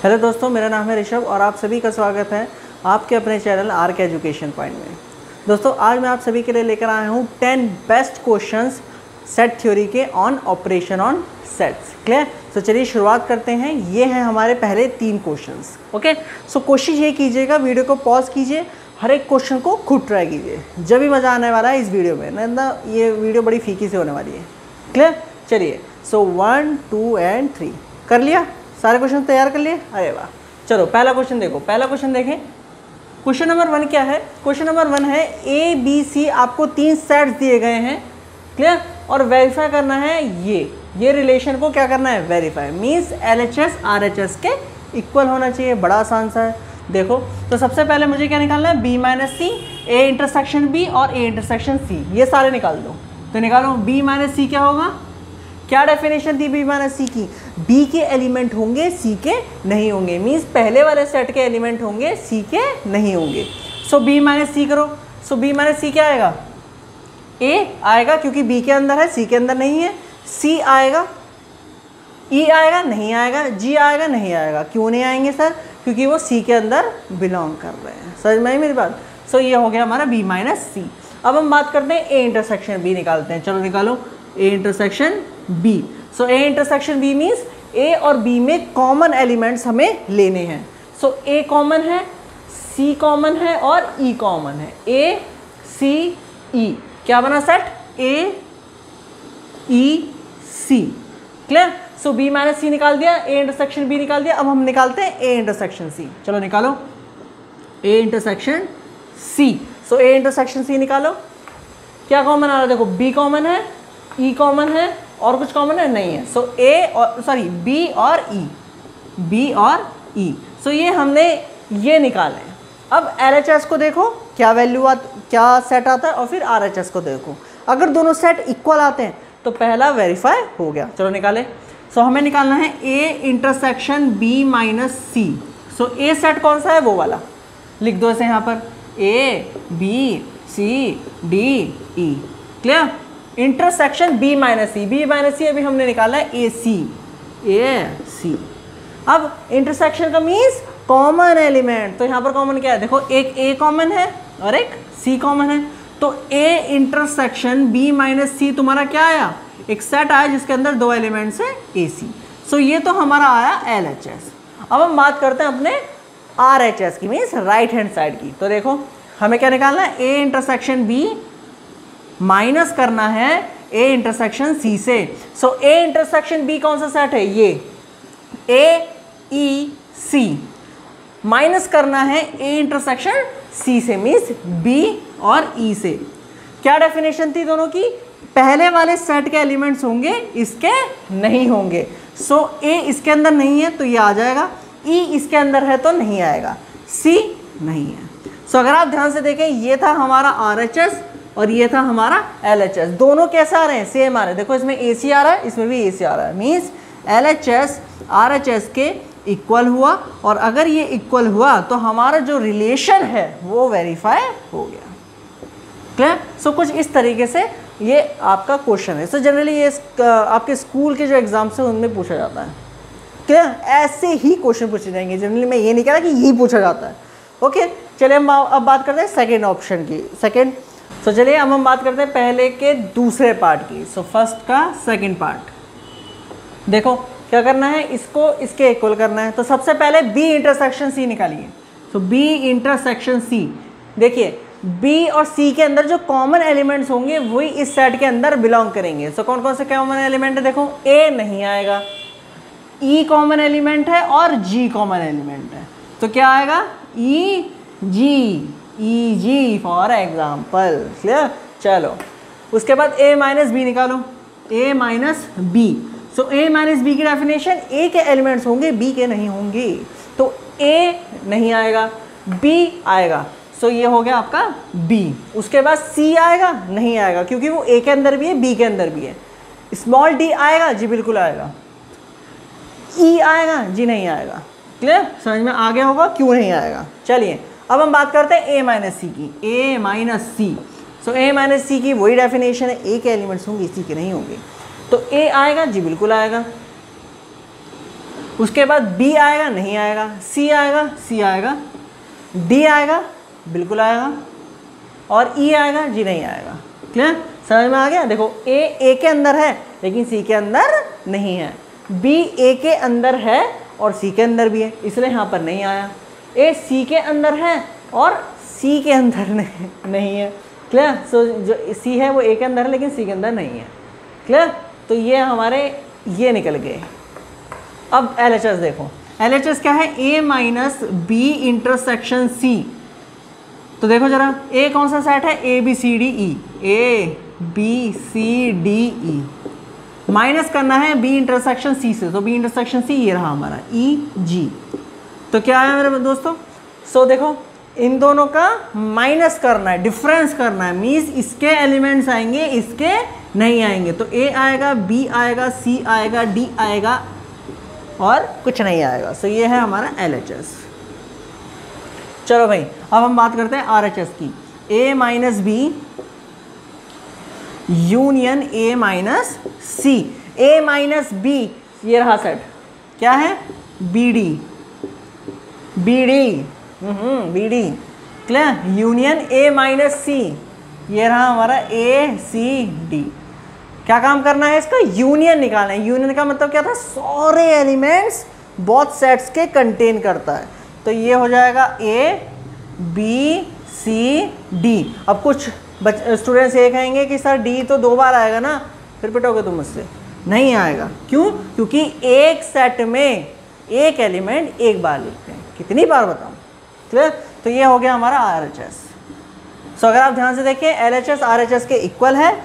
Hello दोस्तों, मेरा नाम है ऋषभ और आप सभी का स्वागत है आपके अपने चैनल आर के एजुकेशन पॉइंट में। दोस्तों, आज मैं आप सभी के लिए लेकर आया हूँ 10 बेस्ट क्वेश्चंस सेट थ्योरी के on operation on sets. Clear? तो चलिए शुरुआत करते हैं। ये हैं हमारे पहले 3 क्वेश्चंस। ओके, सो कोशिश ये कीजिएगा, वीडियो को पॉज कीजिए, हर एक क्वेश्चन को खुद ट्राई कीजिए, जब भी मज़ा आने वाला है इस वीडियो में, ना ये वीडियो बड़ी फीकी से होने वाली है। क्लियर? चलिए, सो 1, 2 एंड 3 कर लिया, सारे क्वेश्चन तैयार कर लिए। अरे वाह, चलो पहला क्वेश्चन देखो। पहला क्वेश्चन देखें, क्वेश्चन नंबर 1 क्या है? क्वेश्चन नंबर 1 है ए बी सी, आपको 3 सेट्स दिए गए हैं। क्लियर? और वेरीफाई करना है ये रिलेशन को क्या करना है? वेरीफाई मीन्स LHS RHS के इक्वल होना चाहिए। बड़ा आसान सा है। देखो, तो सबसे पहले मुझे क्या निकालना है? B minus C, A intersection B और A इंटरसेक्शन C, ये सारे निकाल दो। तो निकालो, B माइनस सी क्या होगा? क्या डेफिनेशन थी B माइनस सी की? B के एलिमेंट होंगे C के नहीं होंगे, मीन्स पहले वाले सेट के एलिमेंट होंगे C के नहीं होंगे। सो B माइनस सी करो। सो B माइनस सी क्या आएगा? A आएगा क्योंकि B के अंदर है, C के अंदर नहीं है। C आएगा, E आएगा नहीं आएगा, G आएगा नहीं आएगा। क्यों नहीं आएंगे सर? क्योंकि वो C के अंदर बिलोंग कर रहे हैं। समझ में आई मेरी बात? सो ये हो गया हमारा B माइनस सी। अब हम बात करते हैं A इंटरसेक्शन B निकालते हैं। चलो निकालो A intersection B। So A intersection B means A और B में कॉमन एलिमेंट्स हमें लेने हैं। सो A कॉमन है, C कॉमन है और E कॉमन है। A C E क्या बना set? A E C। Clear? So B minus C निकाल दिया, A इंटरसेक्शन B निकाल दिया। अब हम निकालते हैं A इंटरसेक्शन C। चलो निकालो A intersection C। So A intersection C निकालो। क्या कॉमन आ रहा है? देखो, B कॉमन है, E कॉमन है और कुछ कॉमन है नहीं है। सो B और E। सो ये हमने ये निकाले। अब LHS को देखो क्या वैल्यू क्या सेट आता है और फिर RHS को देखो। अगर दोनों सेट इक्वल आते हैं तो पहला वेरीफाई हो गया। चलो निकाले। सो हमें निकालना है A intersection B minus C. So A set कौन सा है? वो वाला लिख दो इसे यहाँ पर, A B C D E। Clear? Intersection B minus C अभी हमने निकाला है A C। अब इंटरसेक्शन का मीन्स कॉमन एलिमेंट। तो यहाँ पर कॉमन क्या है? देखो, एक A कॉमन है और एक C कॉमन है। तो A इंटरसेक्शन B माइनस सी तुम्हारा क्या आया? एक सेट आया जिसके अंदर 2 एलिमेंट्स है AC। सो ये तो हमारा आया LHS। अब हम बात करते हैं अपने RHS की, मीन्स राइट हैंड साइड की। तो देखो, हमें क्या निकालना है? A इंटरसेक्शन B माइनस करना है A इंटरसेक्शन C से। सो A इंटरसेक्शन B कौन सा सेट है? ये A E C माइनस करना है A इंटरसेक्शन C से, मीन्स B और E से। क्या डेफिनेशन थी दोनों की? पहले वाले सेट के एलिमेंट्स होंगे, इसके नहीं होंगे। सो A इसके अंदर नहीं है तो ये आ जाएगा, E इसके अंदर है तो नहीं आएगा, C नहीं है। सो अगर आप ध्यान से देखें, ये था हमारा RHS और ये था हमारा LHS। दोनों कैसे आ रहे हैं? सेम आ रहे हैं। देखो, इसमें AC आ रहा है, इसमें भी AC आ रहा है, मीन्स LHS RHS के इक्वल हुआ। और अगर ये इक्वल हुआ तो हमारा जो रिलेशन है वो वेरीफाई हो गया। क्लियर? सो कुछ इस तरीके से ये आपका क्वेश्चन है। सो जनरली ये आपके स्कूल के जो एग्जाम्स हैं उनमें पूछा जाता है। क्लियर? ऐसे ही क्वेश्चन पूछे जाएंगे जनरली। मैं ये नहीं कह रहा कि यही पूछा जाता है। ओके, चलिए हम अब बात करते हैं सेकेंड ऑप्शन की। सो चलिए अब हम बात करते हैं पहले के दूसरे पार्ट की। सो फर्स्ट का सेकेंड पार्ट। देखो क्या करना है, इसको इसके इक्वल करना है। तो सबसे पहले B इंटरसेक्शन C निकालिए। तो B इंटरसेक्शन C, देखिए B और C के अंदर जो कॉमन एलिमेंट्स होंगे वही इस सेट के अंदर बिलोंग करेंगे। सो कौन कौन से कॉमन एलिमेंट है? देखो, A नहीं आएगा, E कॉमन एलिमेंट है और G कॉमन एलिमेंट है। तो क्या आएगा? E G for example. Clear? चलो उसके बाद A माइनस B निकालो। A minus B। So A minus B की डेफिनेशन, A के एलिमेंट्स होंगे, B के नहीं होंगे। तो A नहीं आएगा, B आएगा। सो ये हो गया आपका B। उसके बाद C आएगा? नहीं आएगा, क्योंकि वो A के अंदर भी है, B के अंदर भी है। स्मॉल d आएगा? जी बिल्कुल आएगा। E आएगा? जी नहीं आएगा। क्लियर? समझ में आ गया होगा क्यों नहीं आएगा। चलिए अब हम बात करते हैं A माइनस सी की। A minus C. So A minus C की वही डेफिनेशन है, A के एलिमेंट्स होंगे, C के नहीं होंगे। तो A आएगा? जी बिल्कुल आएगा। उसके बाद बी आएगा, नहीं आएगा, सी आएगा, सी आएगा, डी आएगा, बिल्कुल आएगा, और ई आएगा, जी नहीं आएगा। क्लियर, समझ में आ गया। देखो ए के अंदर है लेकिन सी के अंदर नहीं है, बी ए के अंदर है और सी के अंदर भी है, इसलिए यहाँ पर नहीं आया। ए सी के अंदर है और सी के अंदर नहीं है। क्लियर, सो जो सी है वो ए के अंदर है लेकिन सी के अंदर नहीं है। क्लियर, तो ये हमारे ये निकल गए। अब LHS देखो, LHS क्या है, A minus B intersection C. तो देखो जरा, ए कौन सा सेट है, A B C D E, A B C D E, minus करना है बी इंटरसेक्शन सी से, तो बी इंटरसेक्शन सी ये रहा हमारा ई जी। तो क्या है मेरे दोस्तों, सो देखो इन दोनों का माइनस करना है, डिफरेंस करना है, मीन्स इसके एलिमेंट्स आएंगे इसके नहीं आएंगे। तो ए आएगा, बी आएगा, सी आएगा, डी आएगा और कुछ नहीं आएगा। सो ये है हमारा LHS। चलो भाई अब हम बात करते हैं RHS की, A minus B union A minus C. A minus B ये रहा सेट, क्या है, B D, B D, B D. Clear, union A minus C, ये रहा हमारा ए सी डी। क्या काम करना है, इसका यूनियन निकालना है। यूनियन का मतलब क्या था, सारे एलिमेंट्स बोथ सेट्स के कंटेन करता है। तो ये हो जाएगा ए बी सी डी। अब कुछ स्टूडेंट्स ये कहेंगे कि सर डी तो 2 बार आएगा ना, फिर पिटोगे तुम मुझसे, नहीं आएगा। क्यों, क्योंकि एक सेट में एक एलिमेंट एक बार लिखते हैं, कितनी बार बताऊं। क्लियर, तो ये हो गया हमारा RHS। सो अगर आप ध्यान से देखें LHS RHS के इक्वल है,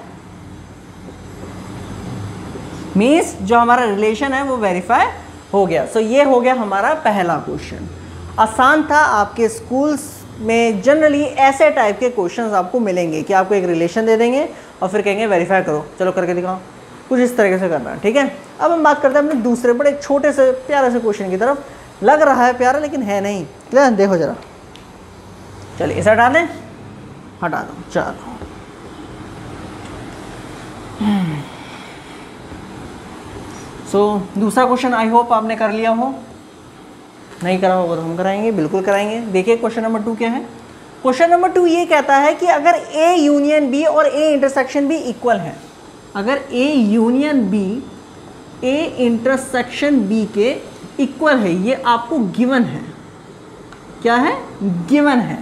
मीन्स जो हमारा रिलेशन है वो वेरीफाई हो गया। सो ये हो गया हमारा पहला क्वेश्चन। आसान था, आपके स्कूल्स में जनरली ऐसे टाइप के क्वेश्चंस आपको मिलेंगे कि आपको एक रिलेशन दे देंगे और फिर कहेंगे वेरीफाई करो, चलो करके दिखाओ, कुछ इस तरीके से करना है। ठीक है, अब हम बात करते हैं अपने दूसरे बड़े छोटे से प्यारे से क्वेश्चन की तरफ। लग रहा है प्यारा लेकिन है नहीं। क्लियर, देखो जरा, चलिए इसे हटा दें, हटा दो, चलो। दूसरा क्वेश्चन आई होप आपने कर लिया हो, नहीं करा होगा तो हम कराएंगे, बिल्कुल कराएंगे। देखिए क्वेश्चन नंबर 2 क्या है। क्वेश्चन नंबर 2 ये कहता है कि अगर ए यूनियन बी और ए इंटरसेक्शन बी इक्वल है, अगर A union B A intersection B के इक्वल है, ये आपको गिवन है, क्या है, गिवन है,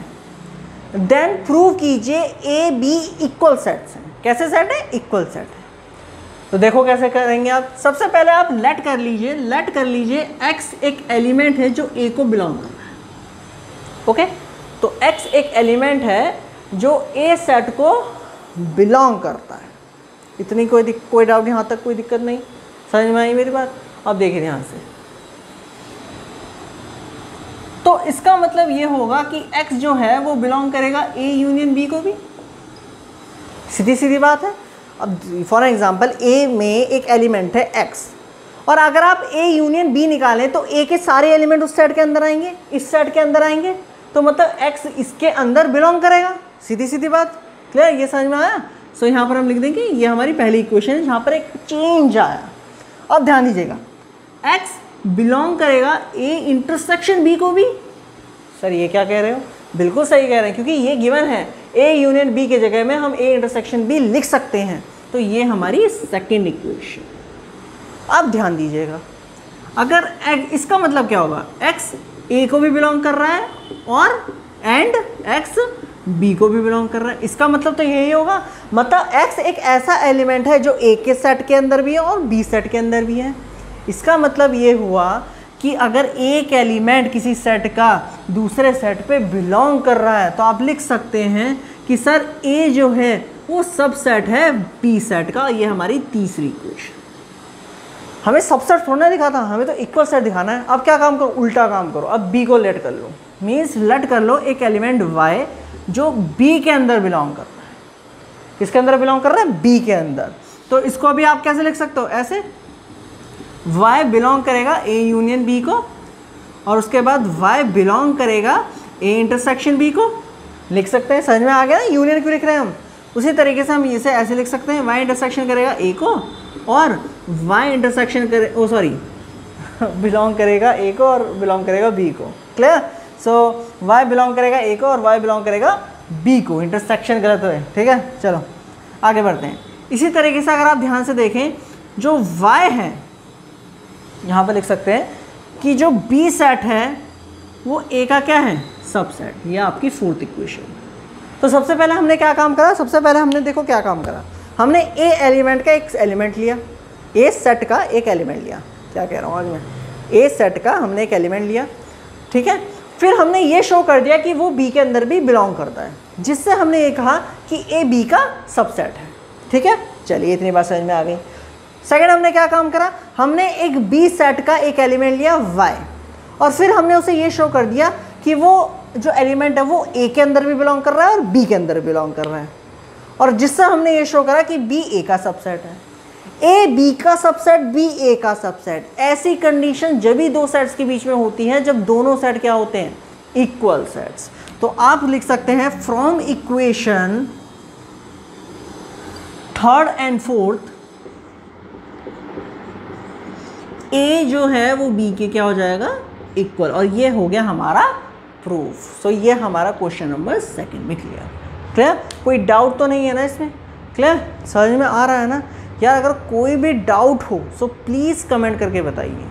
देन प्रूव कीजिए ए बी इक्वल सेट्स हैं। कैसे सेट है, इक्वल सेट है। तो देखो कैसे करेंगे आप। सबसे पहले आप लेट कर लीजिए x एक एलिमेंट है जो A को बिलोंग कर रहा है। ओके, तो x एक एलिमेंट है जो A सेट को बिलोंग करता है। इतनी कोई डाउट, यहाँ तक कोई दिक्कत नहीं, समझ में आई मेरी बात। अब देखिए ध्यान से, तो इसका मतलब ये होगा कि x जो है वो बिलोंग करेगा A यूनियन B को भी, सीधी सीधी बात है। अब फॉर एग्जांपल A में एक एलिमेंट है x, और अगर आप A यूनियन B निकालें तो A के सारे एलिमेंट उस सेट के अंदर आएंगे, इस सेट के अंदर आएंगे, तो मतलब x इसके अंदर बिलोंग करेगा, सीधी सीधी बात। क्लियर, ये समझ में आया। सो यहाँ पर हम लिख देंगे ये हमारी पहली इक्वेशन है जहाँ पर एक चेंज आया। अब ध्यान दीजिएगा, x बिलोंग करेगा A इंटरसेक्शन B को भी। सर ये क्या कह रहे हो, बिल्कुल सही कह रहे हैं, क्योंकि ये गिवन है A यूनियन B के जगह में हम A इंटरसेक्शन B लिख सकते हैं। तो ये हमारी सेकेंड इक्वेशन। अब ध्यान दीजिएगा, अगर इसका मतलब क्या होगा, x A को भी बिलोंग कर रहा है और एंड x B को भी बिलोंग कर रहा है। इसका मतलब तो यही होगा, मतलब x एक ऐसा एलिमेंट है जो A के सेट के अंदर भी है और B सेट के अंदर भी है। इसका मतलब ये हुआ कि अगर एक एलिमेंट किसी सेट का दूसरे सेट पे बिलोंग कर रहा है तो आप लिख सकते हैं कि सर A जो है वो सब सेट है B सेट का। ये हमारी तीसरी इक्वेशन। हमें सबसेट थोड़ा दिखा था, हमें तो इक्वल सेट दिखाना है। अब क्या काम करो, उल्टा काम करो, अब B को लेट कर लो, मीन्स लेट कर लो एक एलिमेंट Y जो B के अंदर बिलोंग कर रहा है। किसके अंदर बिलोंग कर रहा है, B के अंदर। तो इसको अभी आप कैसे लिख सकते हो, ऐसे y बिलोंग करेगा A यूनियन B को, और उसके बाद y बिलोंग करेगा A इंटरसेक्शन B को। लिख सकते हैं, समझ में आ गया ना, यूनियन क्यों लिख रहे हैं हम। उसी तरीके से हम इसे ऐसे लिख सकते हैं, y इंटरसेक्शन करेगा A को और y इंटरसेक्शन करे, ओ सॉरी बिलोंग करेगा ए को और बिलोंग करेगा बी को। क्लियर? सो y बिलोंग करेगा ए को और y बिलोंग करेगा बी को। इंटरसेक्शन गलत है, ठीक है। चलो आगे बढ़ते हैं। इसी तरीके से अगर आप ध्यान से देखें, जो y है यहाँ पर लिख सकते हैं कि जो b सेट है वो a का क्या है, सबसेट। ये आपकी फोर्थ इक्वेशन। तो सबसे पहले हमने क्या काम करा, सबसे पहले हमने देखो क्या काम करा, हमने a एलिमेंट का एक एलिमेंट लिया, a सेट का एक एलिमेंट लिया। क्या कह रहा हूँ आज मैं, a सेट का हमने एक एलिमेंट लिया, ठीक है। फिर हमने ये शो कर दिया कि वो b के अंदर भी बिलोंग करता है, जिससे हमने ये कहा कि a b का सबसेट है, ठीक है। चलिए इतनी बात समझ में आ गई। सेकंड हमने क्या काम करा, हमने एक b सेट का एक एलिमेंट लिया y, और फिर हमने उसे ये शो कर दिया कि वो जो एलिमेंट है वो a के अंदर भी बिलोंग कर रहा है और b के अंदर भी बिलोंग कर रहा है, और जिससे हमने ये शो करा कि b a का सबसेट है, a b का सबसेट, b a का सबसेट। ऐसी कंडीशन जब भी दो सेट्स के बीच में होती है जब दोनों सेट क्या होते हैं, इक्वल सेट्स। तो आप लिख सकते हैं from equation third and fourth a जो है वो b के क्या हो जाएगा, इक्वल। और ये हो गया हमारा प्रूफ। सो ये हमारा क्वेश्चन नंबर सेकंड में क्लियर। क्लियर? कोई डाउट तो नहीं है ना इसमें? क्लियर? समझ में आ रहा है ना यार? अगर कोई भी डाउट हो सो प्लीज़ कमेंट करके बताइए,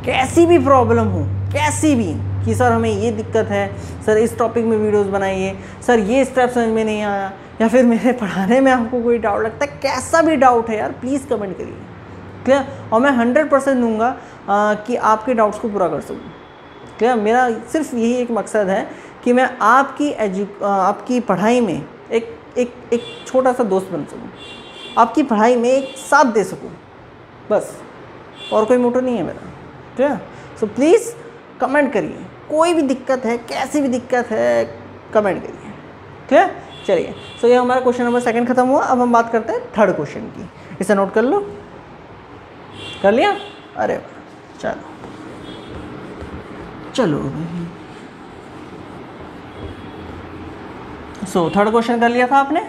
कैसी भी प्रॉब्लम हो, कैसी भी, कि सर हमें ये दिक्कत है, सर इस टॉपिक में वीडियोस बनाइए, सर ये स्टेप समझ में नहीं आया, या फिर मेरे पढ़ाने में आपको कोई डाउट लगता है, कैसा भी डाउट है यार प्लीज़ कमेंट करिए। क्लियर? और मैं 100% दूंगा कि आपके डाउट्स को पूरा कर सकूँ। क्लियर? मेरा सिर्फ यही एक मकसद है कि मैं आपकी पढ़ाई में एक छोटा सा दोस्त बन सकूँ, आपकी पढ़ाई में एक साथ दे सकूँ, बस, और कोई मोटो नहीं है मेरा। ठीक है? सो प्लीज़ कमेंट करिए, कोई भी दिक्कत है, कैसी भी दिक्कत है, कमेंट करिए। ठीक है? चलिए, सो ये हमारा क्वेश्चन नंबर सेकंड खत्म हुआ। अब हम बात करते हैं थर्ड क्वेश्चन की। इसे नोट कर लो, कर लिया? अरे वाह, चलो भाई। सो थर्ड क्वेश्चन कर लिया था आपने?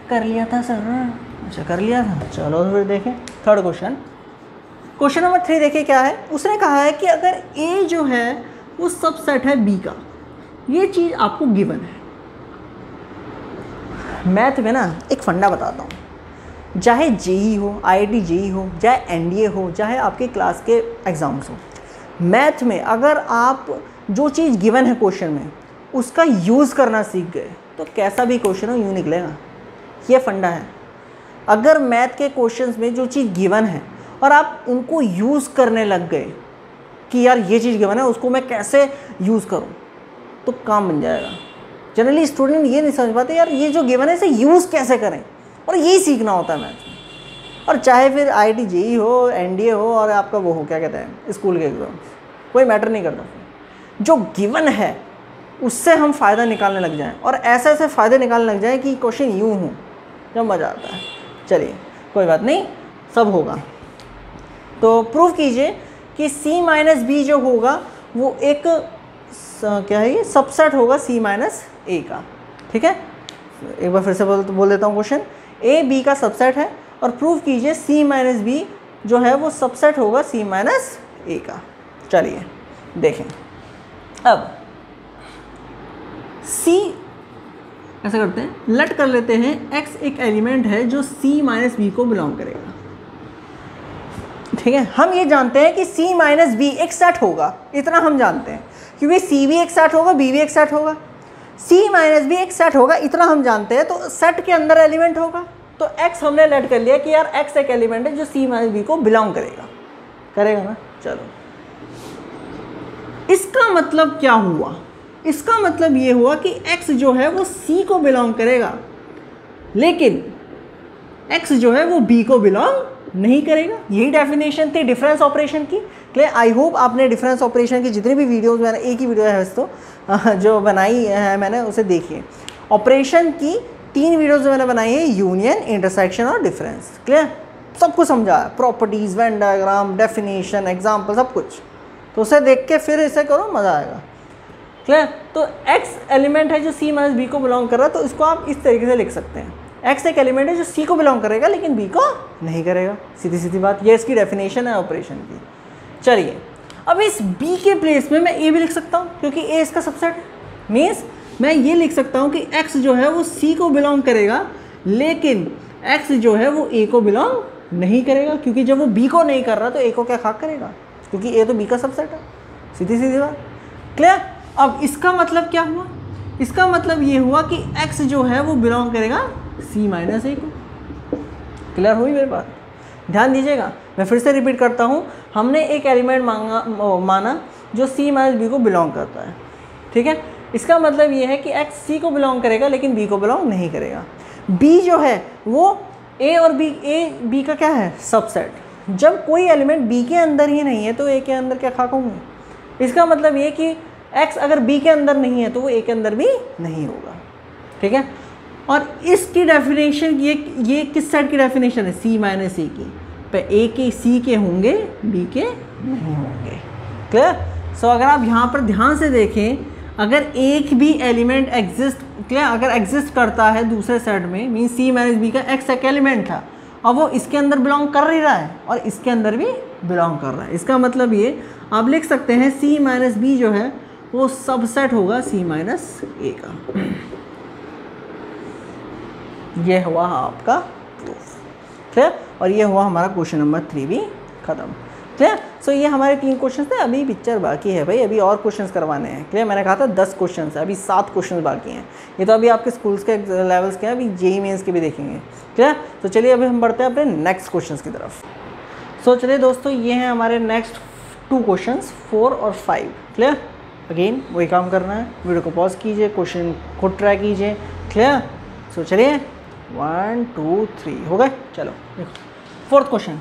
कर लिया था सर? अच्छा कर लिया था। चलो फिर देखें थर्ड क्वेश्चन। क्वेश्चन नंबर 3 देखिए क्या है। उसने कहा है कि अगर A जो है वो सबसेट है B का, ये चीज़ आपको गिवन है। मैथ में ना एक फंडा बताता हूँ, चाहे जेई हो, IIT जेई हो, चाहे NDA हो, चाहे आपके क्लास के एग्ज़ाम्स हो, मैथ में अगर आप जो चीज़ गिवन है क्वेश्चन में उसका यूज़ करना सीख गए तो कैसा भी क्वेश्चन हो यूँ निकलेगा। ये फंडा है। अगर मैथ के क्वेश्चंस में जो चीज़ गिवन है और आप उनको यूज़ करने लग गए कि यार ये चीज़ गिवन है, उसको मैं कैसे यूज़ करूँ, तो काम बन जाएगा। जनरली स्टूडेंट ये नहीं समझ पाते यार ये जो गिवन है इसे यूज़ कैसे करें, और यही सीखना होता है मैथ में। और चाहे फिर IIT जेई हो, NDA हो, और आपका वो हो क्या कहते हैं स्कूल के एग्जाम, कोई मैटर नहीं करता। जो गिवन है उससे हम फ़ायदा निकालने लग जाएं, और ऐसे ऐसे फ़ायदे निकालने लग जाएं कि क्वेश्चन यूँ हो, जब मज़ा आता है। चलिए कोई बात नहीं, सब होगा। तो प्रूव कीजिए कि C-B जो होगा वो एक क्या है, ये सबसेट होगा C-A का। ठीक है, एक बार फिर से बोल देता हूँ क्वेश्चन। A B का सबसेट है, और प्रूव कीजिए C-B जो है वो सबसेट होगा C-A का। चलिए देखें। अब C ऐसा करते हैं, लेट कर लेते हैं X एक एलिमेंट है जो C-B को बिलोंग करेगा। ठीक है, हम ये जानते हैं कि C-B एक सेट होगा, इतना हम जानते हैं, क्योंकि C भी एक सेट होगा, B भी एक सेट होगा, C-B एक सेट होगा, इतना हम जानते हैं। तो सेट के अंदर एलिमेंट होगा, तो X हमने लेट कर लिया कि यार X एक एलिमेंट है जो C-B को बिलोंग करेगा ना। चलो, इसका मतलब क्या हुआ? इसका मतलब ये हुआ कि X जो है वो C को बिलोंग करेगा, लेकिन X जो है वो B को बिलोंग नहीं करेगा। यही डेफिनेशन थी डिफरेंस ऑपरेशन की। क्लियर? आई होप आपने डिफरेंस ऑपरेशन की जितनी भी वीडियोस, मैंने एक ही वीडियो है वैसे तो जो बनाई है मैंने, उसे देखिए। ऑपरेशन की 3 वीडियोस मैंने बनाई है, यूनियन, इंटरसेक्शन और डिफरेंस। क्लियर? सब कुछ समझा है, properties, Venn diagram, definition, example, सब कुछ। तो उसे देख के फिर इसे करो, मज़ा आएगा। क्लियर? तो X एलिमेंट है जो C-B को बिलोंग कर रहा है, तो इसको आप इस तरीके से लिख सकते हैं। X एक एलिमेंट है जो C को बिलोंग करेगा लेकिन B को नहीं करेगा। सीधी सीधी बात, ये इसकी डेफिनेशन है ऑपरेशन की। चलिए अब इस B के प्लेस में मैं A भी लिख सकता हूँ क्योंकि A इसका सबसेट है। मीन्स मैं ये लिख सकता हूँ कि X जो है वो C को बिलोंग करेगा, लेकिन X जो है वो A को बिलोंग नहीं करेगा, क्योंकि जब वो B को नहीं कर रहा तो A को क्या खाक करेगा, क्योंकि A तो B का सबसेट है। सीधी सीधी बात, क्लियर। अब इसका मतलब क्या हुआ, इसका मतलब ये हुआ कि X जो है वो बिलोंग करेगा C माइनस A को। क्लियर हुई मेरी बात, ध्यान दीजिएगा। मैं फिर से रिपीट करता हूँ, हमने एक एलिमेंट माना जो C माइनस B को बिलोंग करता है, ठीक है। इसका मतलब ये है कि X C को बिलोंग करेगा लेकिन B को बिलोंग नहीं करेगा। B जो है वो A और B का क्या है, सबसेट। जब कोई एलिमेंट B के अंदर ही नहीं है तो A के अंदर क्या खाक होंगे। इसका मतलब ये कि X अगर B के अंदर नहीं है तो वो A के अंदर भी नहीं होगा, ठीक है। और इसकी डेफिनेशन ये किस सेट की डेफिनेशन है, C माइनस A की। पे A के C के होंगे, B के नहीं होंगे, क्लियर। सो अगर आप यहाँ पर ध्यान से देखें, अगर एक भी एलिमेंट एग्जिस्ट, क्लियर, अगर एग्जिस्ट करता है दूसरे सेट में, मीन C माइनस B का X एक एलिमेंट था, अब वो इसके अंदर बिलोंग कर ही रहा है और इसके अंदर भी बिलोंग कर रहा है। इसका मतलब ये आप लिख सकते हैं C माइनस B जो है वो सबसेट होगा C माइनस A का। ये हुआ आपका प्रूफ, क्लियर। और ये हुआ हमारा क्वेश्चन नंबर 3 भी खत्म, क्लियर। सो ये हमारे 3 क्वेश्चन थे, अभी पिक्चर बाकी है भाई, अभी और क्वेश्चंस करवाने हैं, क्लियर। मैंने कहा था 10 क्वेश्चन है, अभी 7 क्वेश्चन बाकी हैं। ये तो अभी आपके स्कूल्स के लेवल्स के हैं, अभी JEE मेंस के भी देखेंगे, क्लियर। तो चलिए अभी हम बढ़ते हैं अपने नेक्स्ट क्वेश्चन की तरफ। सो चलिए दोस्तों, ये हैं हमारे नेक्स्ट 2 क्वेश्चन 4 और 5, क्लियर। अगेन वही काम करना है, वीडियो को पॉज कीजिए, क्वेश्चन को ट्राई कीजिए, क्लियर। सो चलिए 1 2 3 हो गए। चलो देखो 4th question.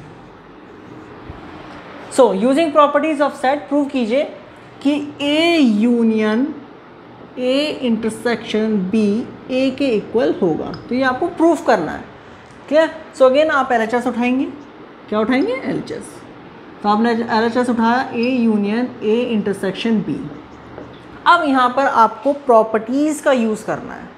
So using properties of set prove कीजिए कि A union A intersection B A के इक्वल होगा। तो ये आपको प्रूफ करना है, क्लियर। सो अगेन आप LHS उठाएंगे, क्या उठाएंगे, LHS। तो आपने LHS उठाया A union A intersection B। अब यहाँ पर आपको प्रॉपर्टीज़ का यूज़ करना है।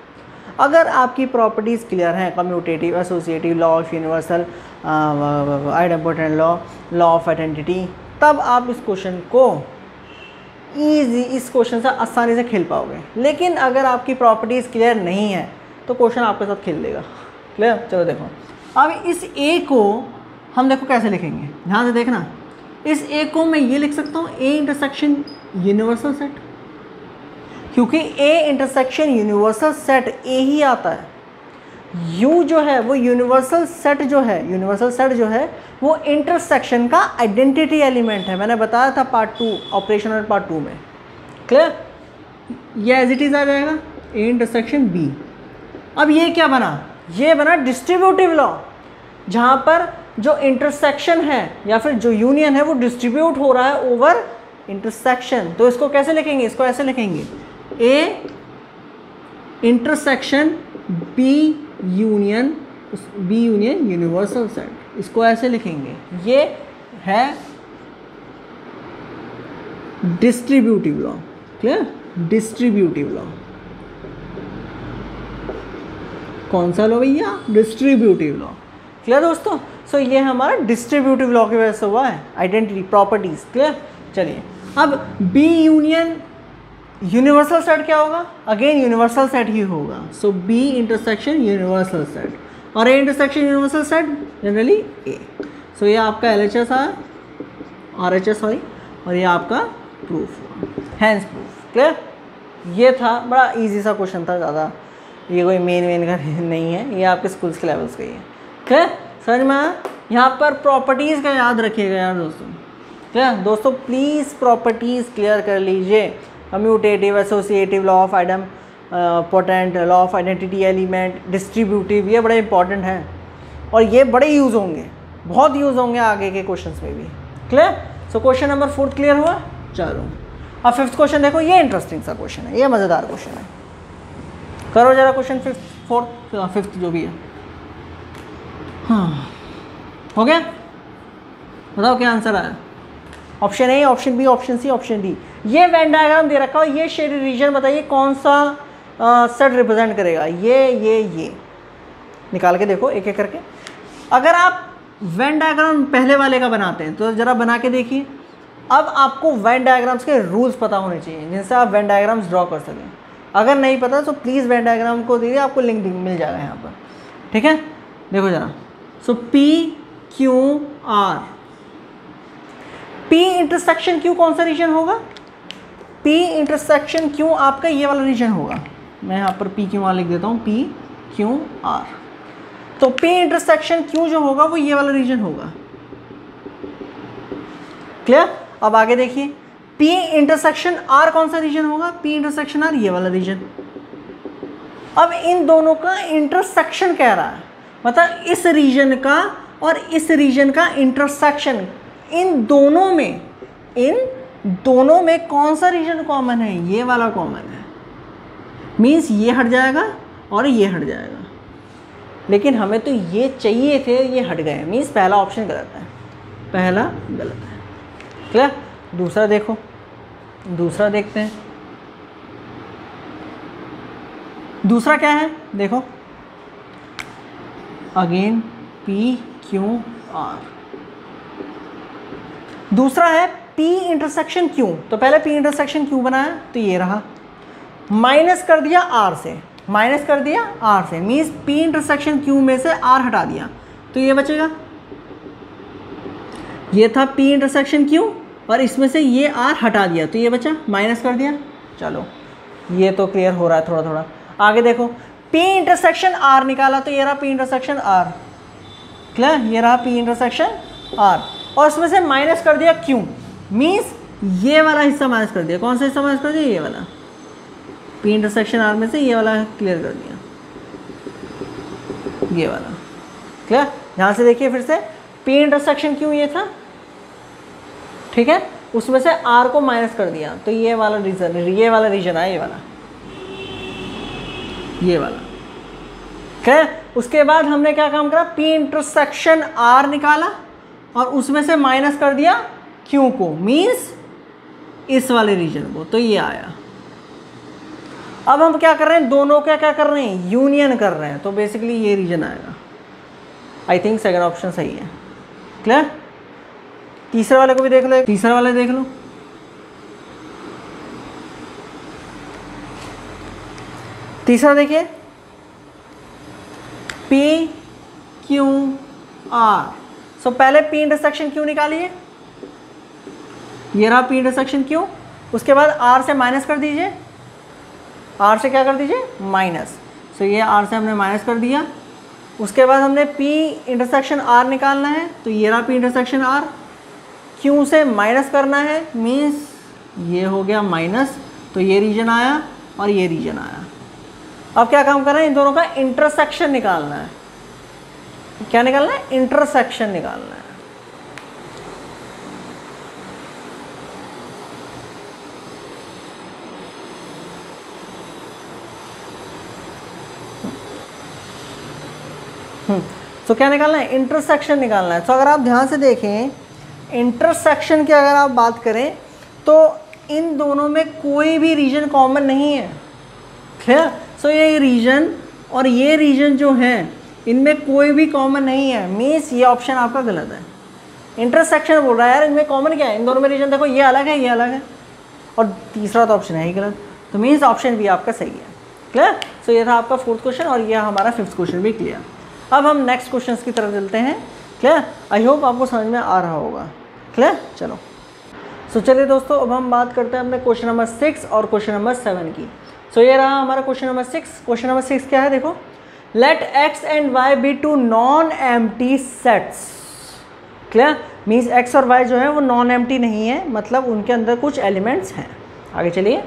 अगर आपकी प्रॉपर्टीज़ क्लियर हैं, commutative, associative, law of universal, idempotent law, law of identity, तब आप इस क्वेश्चन को इस क्वेश्चन से आसानी से खेल पाओगे। लेकिन अगर आपकी प्रॉपर्टीज़ क्लियर नहीं है तो क्वेश्चन आपके साथ खेल देगा, क्लियर। चलो देखो, अब इस A को हम देखो कैसे लिखेंगे, ध्यान से देखना। इस A को मैं ये लिख सकता हूँ A इंटरसेक्शन यूनिवर्सल सेट, क्योंकि A intersection universal set A ही आता है। U जो है वो यूनिवर्सल सेट जो है वो इंटरसेक्शन का आइडेंटिटी एलिमेंट है। मैंने बताया था पार्ट 2, ऑपरेशनल पार्ट 2 में, क्लियर। ये एज इट इज़ आ जाएगा A इंटरसेक्शन B। अब ये क्या बना, ये बना डिस्ट्रीब्यूटिव लॉ, जहाँ पर जो इंटरसेक्शन है या फिर जो यूनियन है वो डिस्ट्रीब्यूट हो रहा है ओवर इंटरसेक्शन। तो इसको कैसे लिखेंगे, इसको ऐसे लिखेंगे A intersection B union universal set, इसको ऐसे लिखेंगे। ये है distributive law, clear. Distributive law कौन सा लॉ भैया, डिस्ट्रीब्यूटिव लॉ, क्लियर दोस्तों। सो ये हमारा डिस्ट्रीब्यूटिव लॉ की वजह से हुआ है, आइडेंटिटी प्रॉपर्टीज, क्लियर। चलिए अब B यूनियन यूनिवर्सल सेट क्या होगा, अगेन यूनिवर्सल सेट ही होगा। सो B इंटरसेक्शन यूनिवर्सल सेट और A intersection universal set generally A। सो ये आपका LHS है, RHS सॉरी, और ये आपका प्रूफ हुआ, हैंस प्रूफ, क्लियर। ये था बड़ा इजी सा क्वेश्चन था, ज़्यादा ये कोई मेन का नहीं है, ये आपके स्कूल्स के लेवल्स का ही है, क्लियर। समझ में आया। यहाँ पर प्रॉपर्टीज़ का याद रखिएगा यार दोस्तों, क्लियर। दोस्तों प्लीज़ प्रॉपर्टीज़ क्लियर कर लीजिए, commutative, associative, law of idem potent, law of identity element, distributive, ये बड़े इंपॉर्टेंट हैं और ये बड़े यूज़ होंगे, बहुत यूज़ होंगे आगे के क्वेश्चंस में भी, clear. So question number 4 clear हुआ। चलो अब 5th क्वेश्चन देखो, ये इंटरेस्टिंग सा क्वेश्चन है, ये मज़ेदार क्वेश्चन है। करो जरा क्वेश्चन 5th जो भी है। हाँ हो गया, बताओ क्या आंसर आया। Option A, option B, option C, option D। ये वेन डायग्राम दे रखा है, ये शेडेड रीजन बताइए कौन सा सेट रिप्रेजेंट करेगा। ये निकाल के देखो एक एक करके। अगर आप वेन डायग्राम पहले वाले का बनाते हैं तो ज़रा बना के देखिए, अब आपको वेन डायग्राम्स के रूल्स पता होने चाहिए जिनसे आप वेन डायग्राम्स ड्रॉ कर सकें। अगर नहीं पता तो प्लीज़ वेन डायग्राम को दीजिए, आपको लिंक मिल जाएगा यहाँ पर, ठीक है। देखो जरा, so P Q R, P intersection Q कौन सा रीजन होगा? पी इंटरसेक्शन क्यू आपका ये वाला रीजन होगा। मैं यहाँ पर पी क्यू आर लिख देता हूँ, पी क्यू आर। तो पी इंटरसेक्शन क्यू जो होगा वो ये वाला रीजन होगा। क्लियर? अब आगे देखिए, P इंटरसेक्शन R कौन सा रीजन होगा? P इंटरसेक्शन R ये वाला रीजन। अब इन दोनों का इंटरसेक्शन कह रहा है, मतलब इस रीजन का और इस रीजन का इंटरसेक्शन, इन दोनों में कौन सा रीजन कॉमन है? ये वाला कॉमन है। मीन्स ये हट जाएगा और ये हट जाएगा, लेकिन हमें तो ये चाहिए थे, ये हट गए। मीन्स पहला ऑप्शन गलत है, पहला गलत है। क्लियर? दूसरा देखो, दूसरा देखते हैं। दूसरा क्या है? देखो अगेन P Q R, दूसरा है P इंटरसेक्शन Q। तो पहले P इंटरसेक्शन Q बनाया तो ये रहा, माइनस कर दिया R से, माइनस कर दिया R से, मीन्स P इंटरसेक्शन Q में से R हटा दिया तो ये बचेगा। ये था P इंटरसेक्शन Q और इसमें से ये R हटा दिया तो ये बचा, माइनस कर दिया। चलो ये तो क्लियर हो रहा है थोड़ा थोड़ा। आगे देखो, P इंटरसेक्शन R निकाला तो ये रहा P इंटरसेक्शन R। क्लियर? ये रहा P इंटरसेक्शन R और इसमें से माइनस कर दिया Q, मीन्स ये वाला हिस्सा माइनस कर दिया। कौन सा हिस्सा माइनस कर दिया? ये वाला। P इंटरसेक्शन R में से ये वाला क्लियर कर दिया, ये वाला। क्लियर? यहाँ से देखिए फिर से, P इंटरसेक्शन Q ये था, ठीक है, उसमें से R को माइनस कर दिया तो ये वाला रीजन, ये वाला रीजन आया, ये वाला, ये वाला। ठीक, उसके बाद हमने क्या काम करा? P इंटरसेक्शन R निकाला और उसमें से माइनस कर दिया Q को, मीन्स इस वाले रीजन को, तो ये आया। अब हम क्या कर रहे हैं? दोनों का क्या कर रहे हैं? यूनियन कर रहे हैं, तो बेसिकली ये रीजन आएगा। आई थिंक सेकंड ऑप्शन सही है। क्लियर? तीसरे वाले को भी देख लो, तीसरा वाले देख लो। तीसरा देखिए, P Q R। सो पहले P इंटरसेक्शन Q निकालिए, ये रहा P इंटरसेक्शन Q। उसके बाद R से माइनस कर दीजिए, R से क्या कर दीजिए? माइनस। सो ये R से हमने माइनस कर दिया। उसके बाद हमने P इंटरसेक्शन R निकालना है, तो ये रहा P इंटरसेक्शन R। Q से माइनस करना है, मीन्स ये हो गया माइनस, तो ये रीजन आया और ये रीजन आया। अब क्या काम कर रहे हैं? इन दोनों का इंटरसेक्शन निकालना है। क्या निकालना है? इंटरसेक्शन निकालना है। तो क्या निकालना है? इंटरसेक्शन निकालना है। तो अगर आप ध्यान से देखें, इंटरसेक्शन की अगर आप बात करें तो इन दोनों में कोई भी रीजन कॉमन नहीं है। क्लियर? सो ये रीजन और ये रीजन जो है, इनमें कोई भी कॉमन नहीं है, मीन्स ये ऑप्शन आपका गलत है। इंटरसेक्शन बोल रहा है यार, इनमें कॉमन क्या है? इन दोनों में रीजन देखो, ये अलग है, ये अलग है, और तीसरा तो ऑप्शन है ही गलत, तो मीन्स ऑप्शन भी आपका सही है। क्लियर? सो ये था आपका फोर्थ क्वेश्चन और ये हमारा फिफ्थ क्वेश्चन भी क्लियर। अब हम नेक्स्ट क्वेश्चन की तरफ चलते हैं। क्लियर? आई होप आपको समझ में आ रहा होगा। क्लियर? चलो, सो चलिए दोस्तों, अब हम बात करते हैं अपने क्वेश्चन नंबर 6 और क्वेश्चन नंबर 7 की। सो ये रहा हमारा क्वेश्चन नंबर 6। क्वेश्चन नंबर 6 क्या है? देखो, let x and y be two non empty sets. Clear? Means x और y जो है वो नॉन एम्प्टी नहीं है, मतलब उनके अंदर कुछ एलिमेंट्स हैं। आगे चलिए,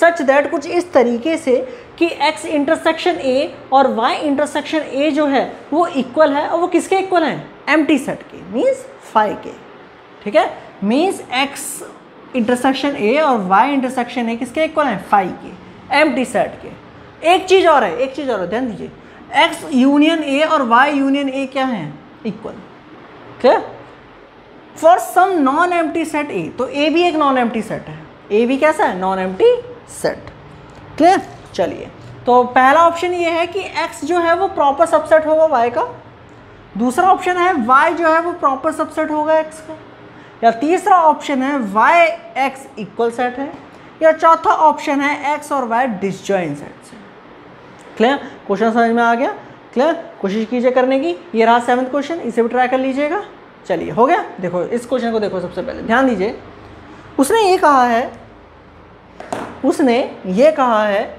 सच दैट, कुछ इस तरीके से कि x इंटरसेक्शन a और y इंटरसेक्शन a जो है वो इक्वल है, और वो किसके इक्वल हैं? एम्प्टी सेट के, मीन्स फाई के। ठीक है? मीन्स x इंटरसेक्शन a और y इंटरसेक्शन a किसके इक्वल हैं? फाई के, एम्प्टी सेट के। एक चीज़ और है, एक चीज़ और है, ध्यान दीजिए, x यूनियन a और y यूनियन a क्या है? Equal. Clear? For some non empty set a, तो a भी एक नॉन एम्प्टी सेट है, a भी कैसा है? Non empty set. क्लियर? चलिए, तो पहला ऑप्शन ये है कि x जो है वो प्रॉपर सबसेट होगा y का। दूसरा ऑप्शन है y जो है वो प्रॉपर सबसेट होगा x का। या तीसरा ऑप्शन है वाई एक्स इक्वल सेट है, या चौथा ऑप्शन है एक्स और वाई डिसजॉइंट सेट है। क्लियर? क्वेश्चन समझ में आ गया? क्लियर? कोशिश कीजिए करने की। ये रहा 7th क्वेश्चन, इसे भी ट्राई कर लीजिएगा। चलिए हो गया। देखो इस क्वेश्चन को देखो, सबसे पहले ध्यान दीजिए। उसने ये कहा है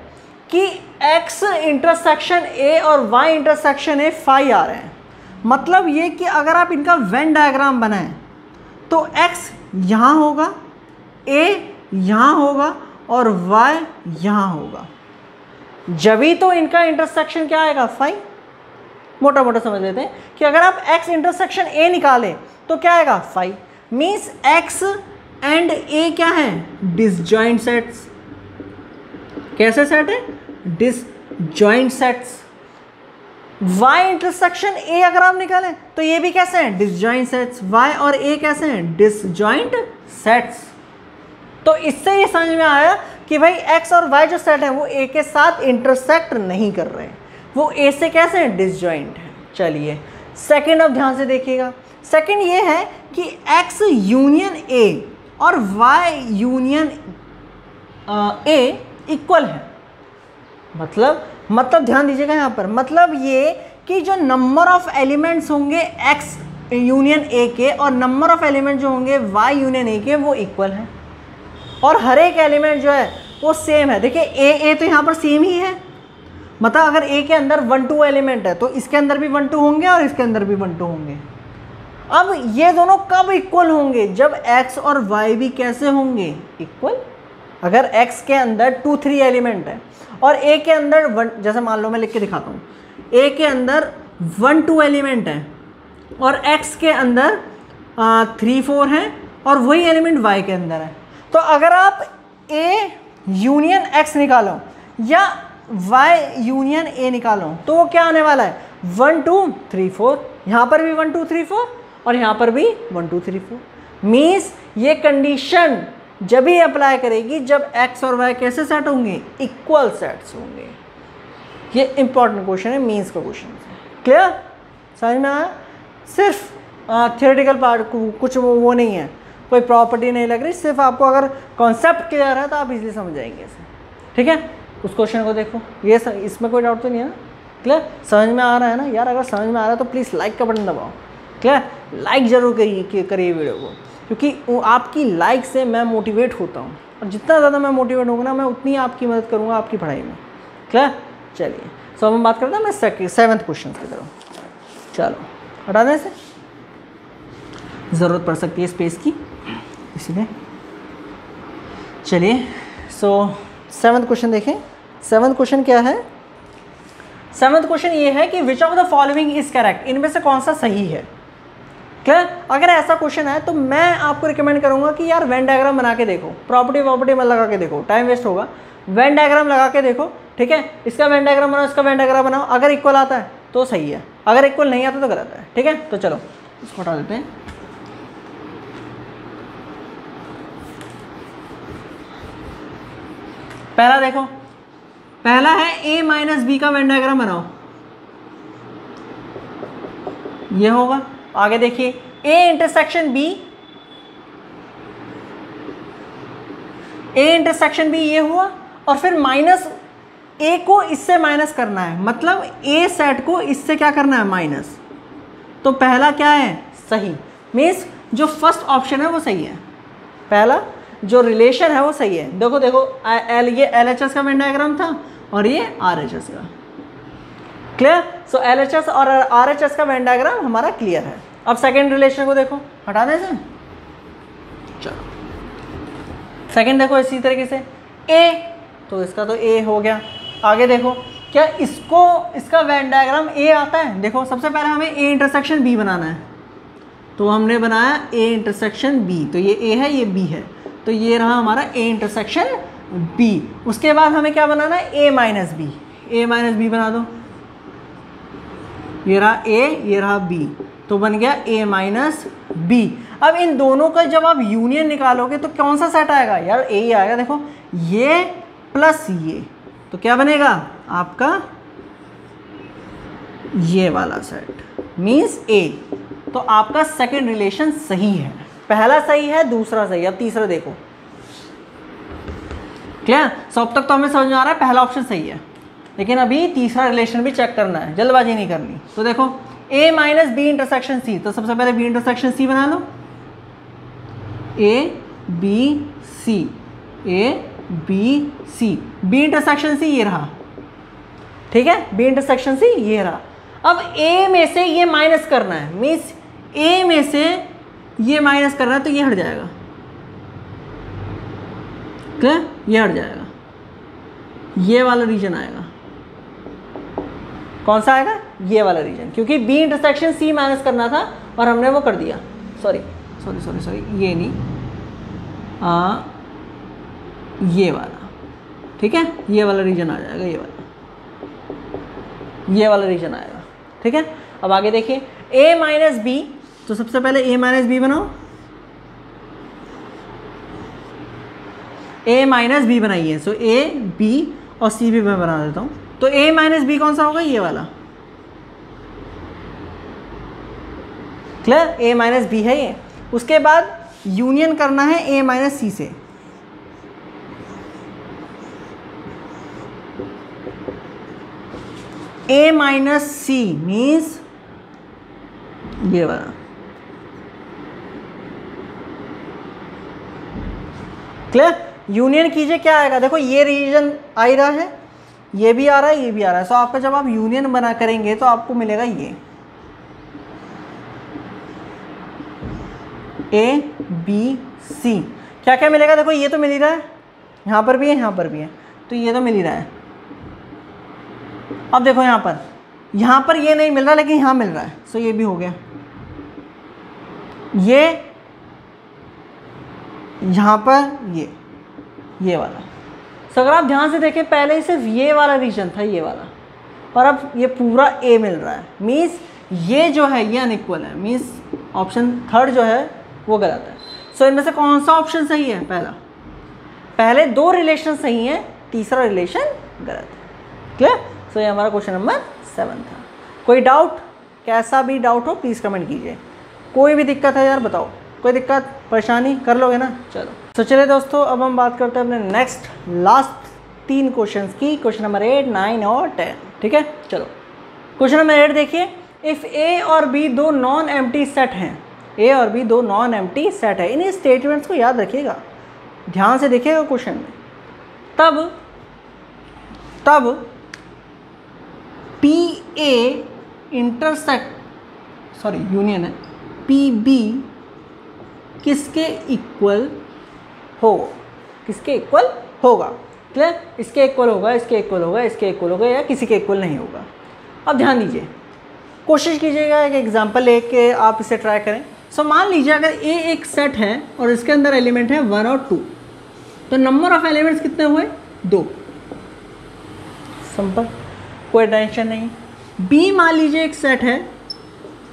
कि x इंटरसेक्शन a और y इंटरसेक्शन a फाई आ रहे हैं। मतलब ये कि अगर आप इनका वेन डायग्राम बनाएं तो x यहाँ होगा, a यहाँ होगा और y यहाँ होगा, जब ही तो इनका इंटरसेक्शन क्या आएगा? फाई। मोटा मोटा समझ लेते हैं कि अगर आप x इंटरसेक्शन a निकालें तो क्या आएगा? Phi. Means x and a क्या है? Disjoint sets. कैसे सेट है? Disjoint sets. y intersection a अगर आप निकालें तो ये भी कैसे हैं? Disjoint sets. y और a कैसे हैं? Disjoint sets. तो इससे ये समझ में आया कि भाई x और y जो सेट है वो a के साथ इंटरसेक्ट नहीं कर रहे हैं, वो a से कैसे हैं? डिसजॉइंट है। चलिए सेकंड अब ध्यान से देखिएगा। सेकंड ये है कि x यूनियन a और y यूनियन a इक्वल है। मतलब ध्यान दीजिएगा यहाँ पर, मतलब ये कि जो नंबर ऑफ एलिमेंट्स होंगे x यूनियन a के और नंबर ऑफ एलिमेंट जो होंगे y यूनियन a के वो इक्वल है, और हर एक एलिमेंट जो है वो सेम है। देखिए a तो यहाँ पर सेम ही है, मतलब अगर a के अंदर 1 2 एलिमेंट है तो इसके अंदर भी 1 2 होंगे और इसके अंदर भी 1 2 होंगे। अब ये दोनों कब इक्वल होंगे? जब x और y भी कैसे होंगे? इक्वल। अगर x के अंदर 2 3 एलिमेंट है और a के अंदर 1, जैसे मान लो मैं लिख के दिखाता हूँ, a के अंदर 1 2 एलिमेंट है और x के अंदर 3 4 हैं और वही एलिमेंट y के अंदर है, तो अगर आप a यूनियन x निकालो या y यूनियन a निकालो तो वो क्या आने वाला है? 1 2 3 4। यहाँ पर भी 1 2 3 4 और यहाँ पर भी 1 2 3 4। मीन्स ये कंडीशन जब ही अप्लाई करेगी जब x और y कैसे सेट होंगे? इक्वल सेट्स होंगे। ये इंपॉर्टेंट क्वेश्चन है, मीन्स का क्वेश्चन है। क्लियर? समझ में आया? सिर्फ थियोरेटिकल पार्ट कुछ वो नहीं है, कोई प्रॉपर्टी नहीं लग रही, सिर्फ आपको अगर कॉन्सेप्ट क्लियर है तो आप इजीली समझ जाएंगे इसे। ठीक है? उस क्वेश्चन को देखो, ये इसमें कोई डाउट तो नहीं है ना? क्लियर? समझ में आ रहा है ना यार? अगर समझ में आ रहा है तो प्लीज़ लाइक का बटन दबाओ। क्लियर? लाइक ज़रूर करिए वीडियो को, क्योंकि आपकी लाइक से मैं मोटिवेट होता हूँ, और जितना ज़्यादा मैं मोटिवेट होऊंगा ना, मैं उतनी आपकी मदद करूँगा आपकी पढ़ाई में। क्लियर? चलिए सो हम बात करते हैं मैं 7th क्वेश्चन की तरफ। चलो हटाने से ज़रूरत पड़ सकती है स्पेस की, इसलिए चलिए सो 7th क्वेश्चन देखें। 7th क्वेश्चन क्या है? 7th क्वेश्चन ये है कि which of the following is correct, इनमें से कौन सा सही है। क्या अगर ऐसा क्वेश्चन है तो मैं आपको रिकमेंड करूंगा कि यार वेन डायग्राम बना के देखो, प्रॉपर्टी मत लगा के देखो, टाइम वेस्ट होगा। वेन डायग्राम लगा के देखो, ठीक है? इसका वेन डायग्राम बनाओ, इसका वेन डायग्राम बनाओ, अगर इक्वल आता है तो सही है, अगर इक्वल नहीं आता तो गलत है। ठीक है? तो चलो इसको हटा देते हैं। पहला देखो, पहला है a माइनस बी का वेन डायग्राम बनाओ, ये होगा। आगे देखिए a इंटरसेक्शन b ये हुआ, और फिर माइनस a को इससे माइनस करना है, मतलब a सेट को इससे क्या करना है? माइनस। तो पहला क्या है? सही। मीन्स जो फर्स्ट ऑप्शन है वो सही है, पहला जो रिलेशन है वो सही है। देखो ये LHS का वेन डायग्राम था और ये RHS का। क्लियर? सो LHS और RHS का वेन डायग्राम हमारा क्लियर है। अब सेकंड रिलेशन को देखो, हटा दें इसे। चलो सेकंड देखो इसी तरीके से A, तो इसका तो A हो गया। आगे देखो क्या इसका वेन डायग्राम A आता है? देखो सबसे पहले हमें A इंटरसेक्शन B बनाना है, तो हमने बनाया A इंटरसेक्शन B, तो ये A है ये B है, तो ये रहा हमारा A इंटरसेक्शन B। उसके बाद हमें क्या बनाना है? A माइनस B बना दो, ये रहा A ये रहा B, तो बन गया A माइनस B। अब इन दोनों का जब आप यूनियन निकालोगे तो कौन सा सेट आएगा? यार A ही आएगा। देखो ये प्लस ये, तो क्या बनेगा आपका? ये वाला सेट मीन्स A। तो आपका सेकंड रिलेशन सही है। पहला सही है, दूसरा सही है, अब तीसरा देखो। क्लियर? सो अब तक तो हमें समझ में आ रहा है पहला ऑप्शन सही है, लेकिन अभी तीसरा रिलेशन भी चेक करना है, जल्दबाजी नहीं करनी। तो देखो A minus B intersection C, तो सबसे पहले बी इंटरसेक्शन सी बना लो, A B C, A B C, B intersection C ये रहा, ठीक है, बी इंटरसेक्शन सी ये रहा। अब A में से ये माइनस करना है, मीन्स A में से ये माइनस करना है, तो ये हट जाएगा, क्लियर? ये हट जाएगा, ये वाला रीजन आएगा। कौन सा आएगा? ये वाला रीजन, क्योंकि बी इंटरसेक्शन सी माइनस करना था और हमने वो कर दिया। सॉरी, ये नहीं, ये वाला, ठीक है, ये वाला रीजन आ जाएगा, ये वाला रीजन आएगा, ठीक है। अब आगे देखिए, a माइनस बी, तो सबसे पहले a माइनस बी बनाओ, a माइनस बी बनाइए। सो a b और c भी मैं बना देता हूँ। तो a माइनस बी कौन सा होगा? ये वाला, क्लियर? a माइनस बी है ये। उसके बाद यूनियन करना है a माइनस सी से, a माइनस सी मीन्स ये वाला, क्लियर? यूनियन कीजिए, क्या आएगा? देखो ये रीजन आ ही रहा है, ये भी आ रहा है, ये भी आ रहा है। सो आपका जब आप यूनियन बना करेंगे तो आपको मिलेगा ये A B C। क्या क्या मिलेगा? देखो ये तो मिल ही रहा है, यहाँ पर भी है, यहाँ पर भी है, तो ये तो मिल ही रहा है। अब देखो यहाँ पर ये नहीं मिल रहा, लेकिन यहाँ मिल रहा है, सो ये भी हो गया। ये यहाँ पर ये वाला। सो अगर आप ध्यान से देखें, पहले सिर्फ ये वाला रीजन था, ये वाला, और अब ये पूरा A मिल रहा है, मीन्स ये जो है ये अनइक्वल है, मीन्स ऑप्शन थर्ड जो है वो गलत है। सो इनमें से कौन सा ऑप्शन सही है? पहले दो रिलेशन सही हैं, तीसरा रिलेशन गलत है, क्लियर? सो ये हमारा क्वेश्चन नंबर 7 था। कोई डाउट? कैसा भी डाउट हो प्लीज़ कमेंट कीजिए। कोई भी दिक्कत है यार बताओ, कोई दिक्कत परेशानी कर लोगे ना? चलो, तो चलिए दोस्तों, अब हम बात करते हैं अपने नेक्स्ट लास्ट 3 क्वेश्चंस की, क्वेश्चन नंबर 8, 9 और 10, ठीक है। चलो क्वेश्चन नंबर 8 देखिए, इफ़ A और B दो नॉन एम्प्टी सेट हैं, A और B दो नॉन एम्प्टी सेट है, इन स्टेटमेंट्स को याद रखिएगा, ध्यान से देखिएगा क्वेश्चन में। तब PA यूनियन है PB किसके इक्वल हो? किसके इक्वल होगा? क्लियर? इसके इक्वल होगा, इसके इक्वल होगा, इसके इक्वल होगा, या किसी के इक्वल नहीं होगा। अब ध्यान दीजिए, कोशिश कीजिएगा एक एग्जांपल लेके आप इसे ट्राई करें। सो मान लीजिए अगर A एक सेट है और इसके अंदर एलिमेंट है 1 और 2, तो नंबर ऑफ एलिमेंट्स कितने हुए? 2। सिंपल, कोई टेंशन नहीं। B मान लीजिए एक सेट है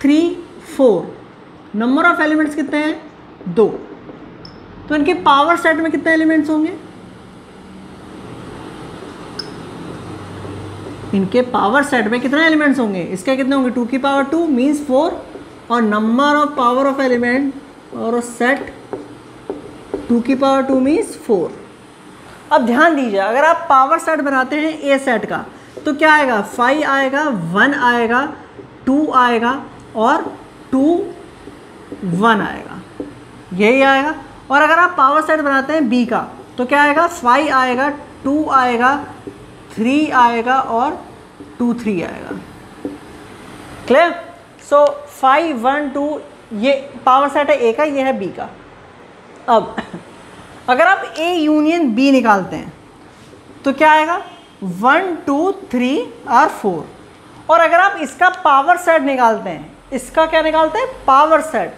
3, 4, नंबर ऑफ एलिमेंट्स कितने हैं? 2। तो इनके पावर सेट में कितने एलिमेंट्स होंगे? इनके पावर सेट में कितने एलिमेंट्स होंगे? इसके कितने होंगे? 2 की पावर 2 मीन्स 4, और number of power of element और सेट 2 की पावर 2 मीन्स 4। अब ध्यान दीजिए, अगर आप पावर सेट बनाते हैं ए सेट का, तो क्या आएगा? 5 आएगा, 1 आएगा, 2 आएगा और 2, 1 आएगा, यही आएगा। और अगर आप पावर सेट बनाते हैं बी का, तो क्या आएगा? 5 आएगा, 2 आएगा, 3 आएगा और 2, 3 आएगा। क्लियर? सो 5, 1, 2 ये पावर सेट है ए का, ये है बी का। अब अगर आप ए यूनियन बी निकालते हैं तो क्या आएगा? 1, 2, 3 और 4। और अगर आप इसका पावर सेट निकालते हैं, इसका क्या निकालते हैं? पावर सेट,